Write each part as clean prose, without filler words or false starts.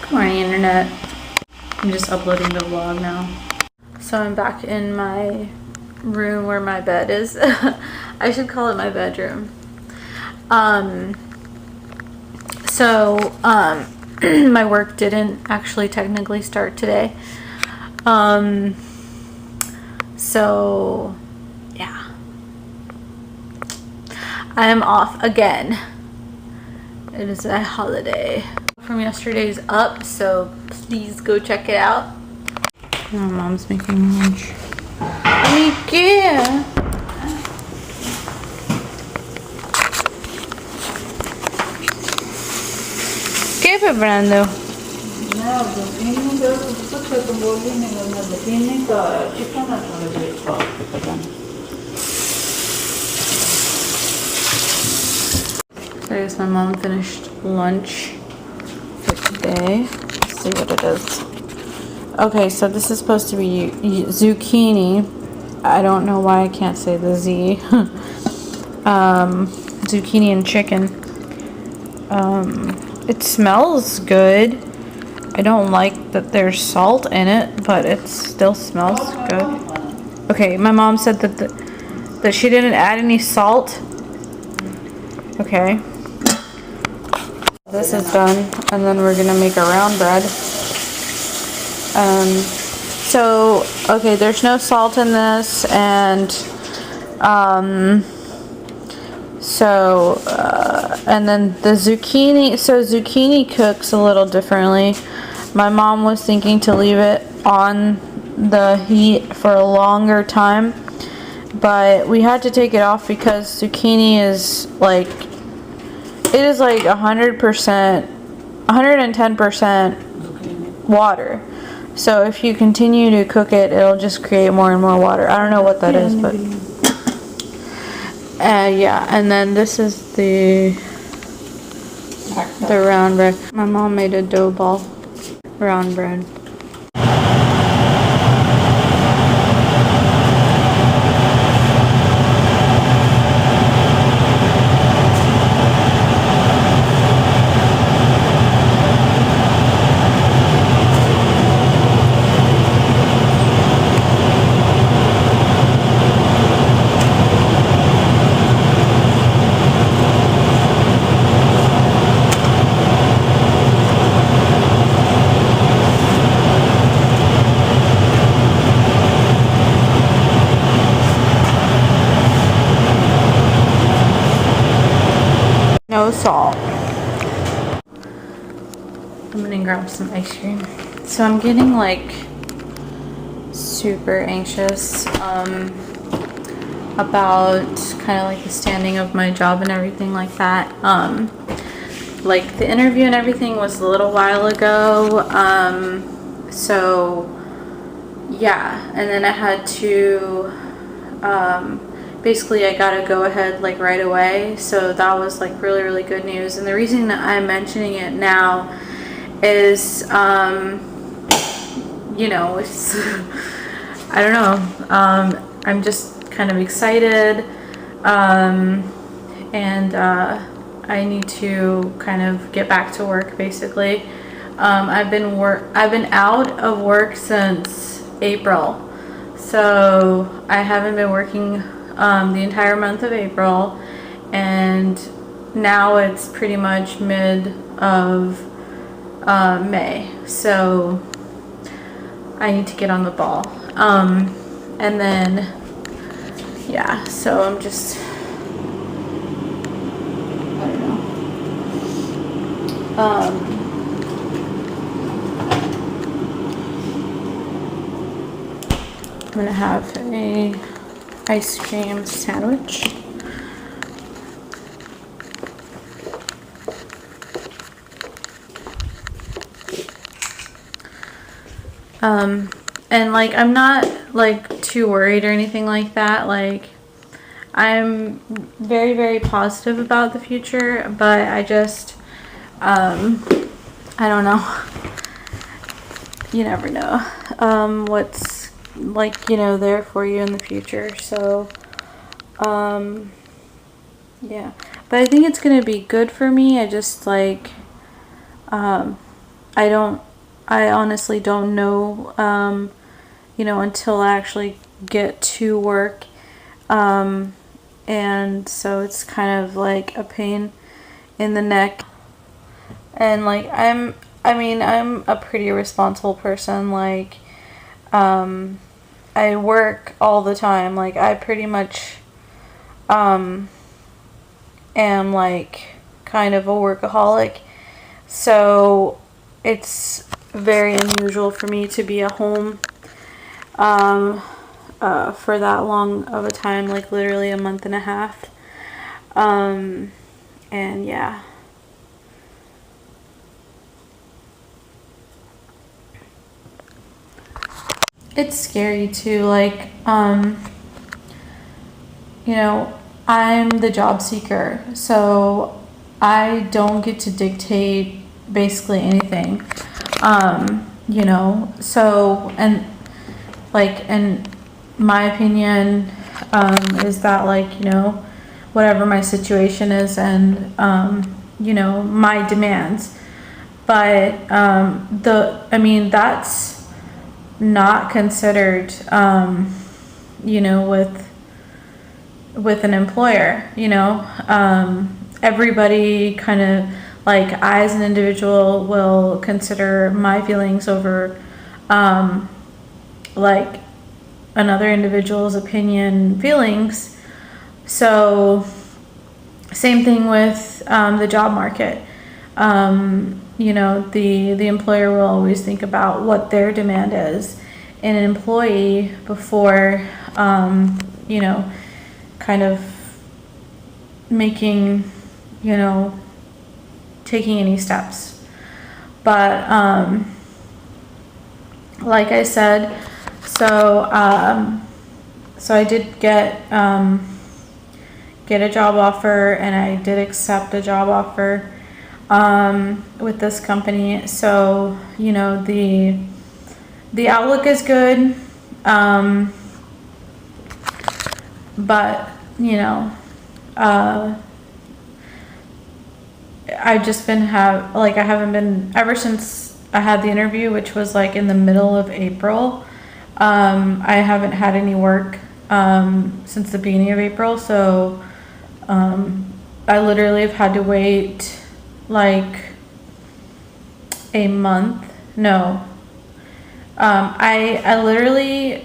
Good morning, internet. I'm just uploading the vlog now. So I'm back in my room where my bed is. I should call it my bedroom. My work didn't actually technically start today. So yeah. I am off again. It is a holiday. From yesterday's up, so please go check it out. My mom's making lunch. Amiga! ¿Qué preparando? So I guess my mom finished lunch for today. Let's see what it is. Okay, so this is supposed to be zucchini. I don't know why I can't say the Z. Zucchini and chicken. It smells good. I don't like that there's salt in it, but it still smells good. Okay, my mom said that she didn't add any salt. Okay. This is done, and then we're gonna make a round bread. Okay, there's no salt in this, and and then the zucchini. So zucchini cooks a little differently. My mom was thinking to leave it on the heat for a longer time, but we had to take it off because zucchini is like, it is like 100%, 110% water. So if you continue to cook it, it'll just create more and more water. I don't know what that is, but yeah. And then this is the round bread. My mom made a dough ball round bread. No salt. I'm gonna grab some ice cream. So I'm getting like super anxious about kind of like the standing of my job and everything like that. Like the interview and everything was a little while ago. So yeah, and then I had to basically I got to go ahead like right away, so that was like really good news. And the reason that I'm mentioning it now is you know, it's I don't know, I'm just kind of excited, and I need to kind of get back to work basically. I've been out of work since April, so I haven't been working the entire month of April, and now it's pretty much mid of May, so I need to get on the ball. And then yeah, so I'm just, I don't know, I'm gonna have a ice cream sandwich. And like I'm not like too worried or anything like that. Like I'm very positive about the future, but I just I don't know. You never know what's like, you know, there for you in the future. So yeah, but I think it's gonna be good for me. I just like I honestly don't know, until I actually get to work. And so it's kind of like a pain in the neck. And like I'm a pretty responsible person. Like I work all the time. Like I pretty much am like kind of a workaholic. So it's very unusual for me to be at home for that long of a time, like literally a month and a half. And yeah. It's scary too, like, I'm the job seeker, so I don't get to dictate basically anything. So, and like, in my opinion, is that like, whatever my situation is and, my demands. But, that's not considered, with an employer, everybody kind of like, I as an individual will consider my feelings over, like another individual's opinion feelings. So same thing with, the job market. The employer will always think about what their demand is in an employee before, kind of making, taking any steps. But, like I said, so I did get a job offer, and I did accept a job offer with this company. So, the outlook is good. But, I've just been I haven't been, ever since I had the interview, which was like in the middle of April. I haven't had any work, since the beginning of April. So, I literally have had to wait like a month. No. I literally,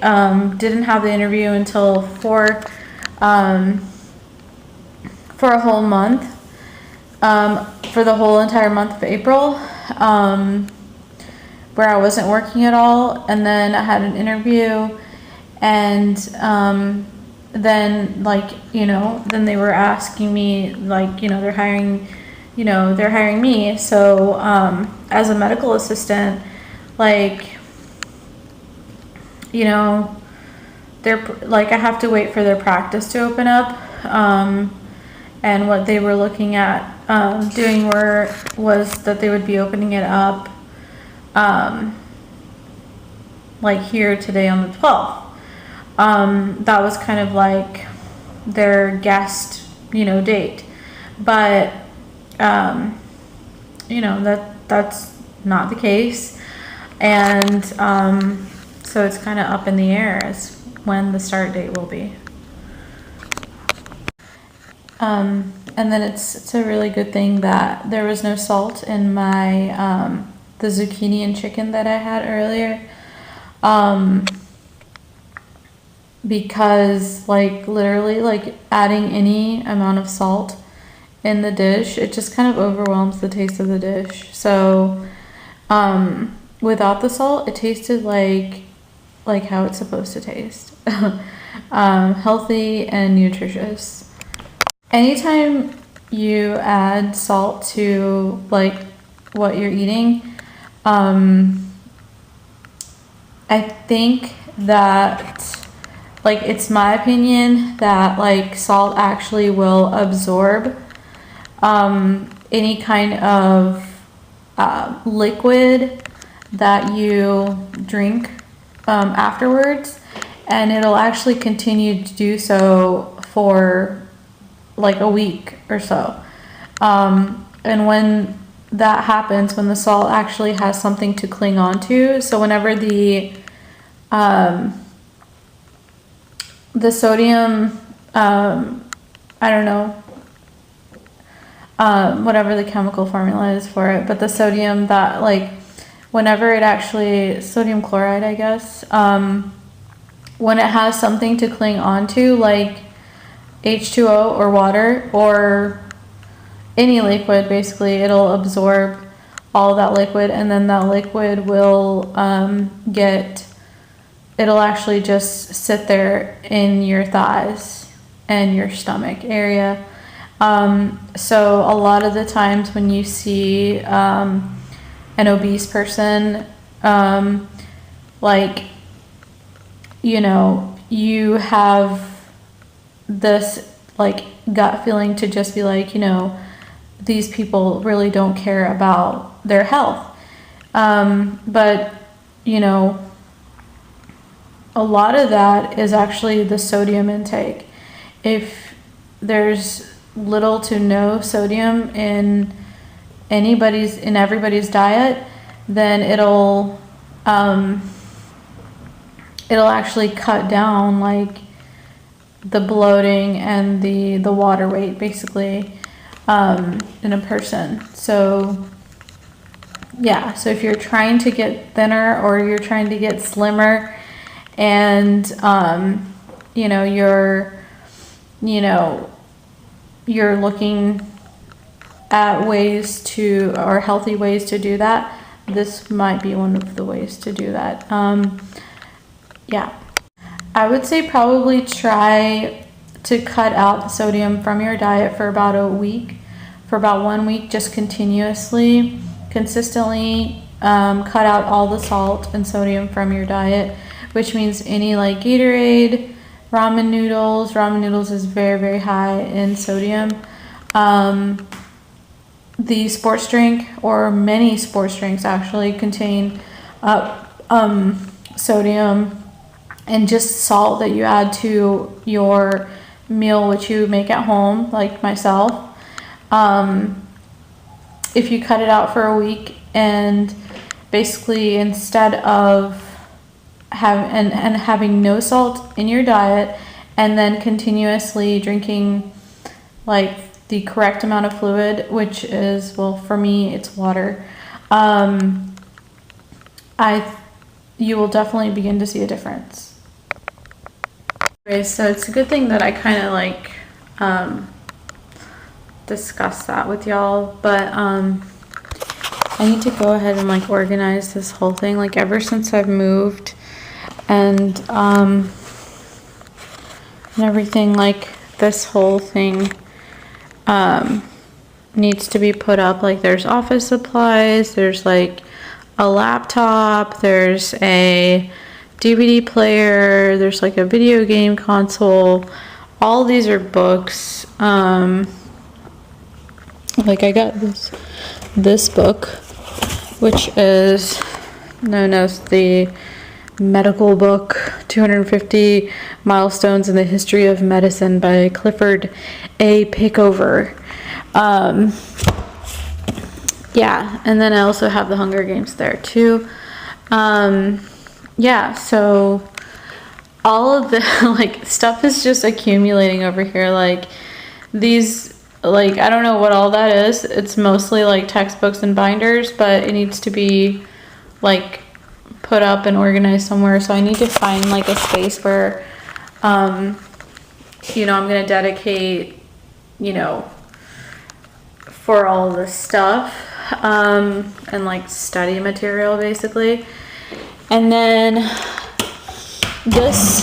didn't have the interview until for a whole month, for the whole entire month of April, where I wasn't working at all. And then I had an interview, and, then then they were asking me, like, they're hiring me. So, as a medical assistant, like, they're like, I have to wait for their practice to open up. And what they were looking at, doing was that they would be opening it up, like here today on the 12th. That was kind of like their guest, date. But, that's not the case. And, so it's kind of up in the air as when the start date will be. And then it's a really good thing that there was no salt in my, the zucchini and chicken that I had earlier. Because like literally like adding any amount of salt in the dish, it just kind of overwhelms the taste of the dish. So, without the salt, it tasted like how it's supposed to taste. Healthy and nutritious. Anytime you add salt to like what you're eating, I think that, like, it's my opinion that like salt actually will absorb any kind of liquid that you drink afterwards, and it'll actually continue to do so for like a week or so. And when that happens when the salt actually has something to cling on to. So whenever the sodium, I don't know, whatever the chemical formula is for it, but the sodium that, like, whenever it actually, sodium chloride, I guess, when it has something to cling onto, like H2O or water or any liquid, basically, it'll absorb all that liquid, and then that liquid will it'll actually just sit there in your thighs and your stomach area. So a lot of the times when you see an obese person, like, you know, you have this like gut feeling to just be like, you know, these people really don't care about their health. But, you know, a lot of that is actually the sodium intake. If there's little to no sodium in everybody's diet, then it'll actually cut down like the bloating and the water weight, basically, in a person. So yeah, so if you're trying to get thinner or you're trying to get slimmer, and you know, you're looking at ways to, or healthy ways to do that, this might be one of the ways to do that. Yeah, I would say probably try to cut out the sodium from your diet for about a week, for about 1 week, just consistently cut out all the salt and sodium from your diet, which means any like Gatorade, ramen noodles. Ramen noodles is very, very high in sodium. The sports drink, or many sports drinks actually, contain sodium, and just salt that you add to your meal, which you make at home, like myself. If you cut it out for a week, and basically instead of having no salt in your diet, and then continuously drinking like the correct amount of fluid, which is, well, for me, it's water, you will definitely begin to see a difference. Okay, so it's a good thing that I kind of like discuss that with y'all, but I need to go ahead and like organize this whole thing. Like, ever since I've moved and everything, like this whole thing needs to be put up. Like, there's office supplies, there's like a laptop, there's a DVD player, there's like a video game console. All these are books. Like, I got this book, which is known as the medical book, 250 Milestones in the History of Medicine by Clifford A. Pickover. Yeah, and then I also have the Hunger Games there too. Yeah, so all of the like stuff is just accumulating over here. Like, these, like, I don't know what all that is. It's mostly like textbooks and binders, but it needs to be like put up and organized somewhere. So I need to find like a space where you know, I'm gonna dedicate, you know, for all of this stuff, and like study material, basically. And then this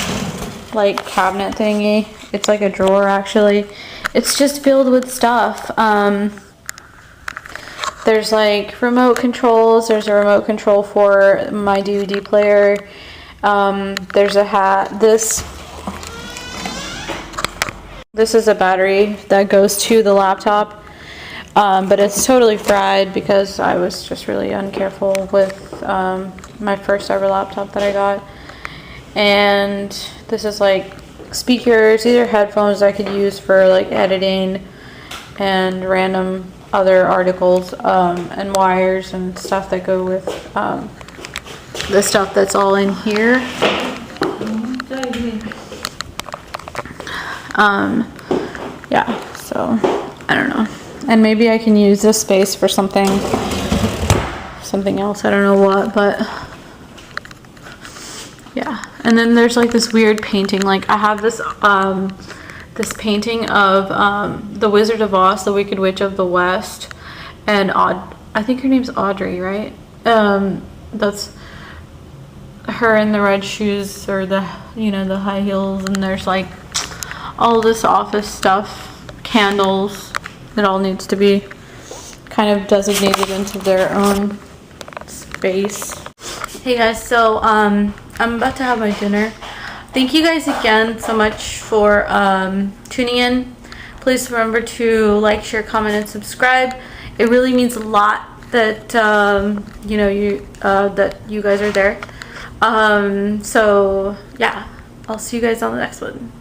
like cabinet thingy, it's like a drawer actually, it's just filled with stuff. There's like remote controls. There's a remote control for my DVD player. There's a hat. This is a battery that goes to the laptop, but it's totally fried because I was just really uncareful with my first ever laptop that I got. And this is like speakers. These are headphones I could use for like editing and random other articles and wires and stuff that go with the stuff that's all in here. Yeah, so I don't know. And maybe I can use this space for something else. I don't know what, but yeah. And then there's like this weird painting. Like I have this this painting of the Wizard of Oz, the Wicked Witch of the West, and I think her name's Audrey, right? That's her in the red shoes, or the, you know, the high heels, and there's like all this office stuff, candles. It all needs to be kind of designated into their own space. Hey guys, so I'm about to have my dinner. Thank you guys again so much for tuning in. Please remember to like, share, comment, and subscribe. It really means a lot that you know, that you guys are there. So yeah, I'll see you guys on the next one.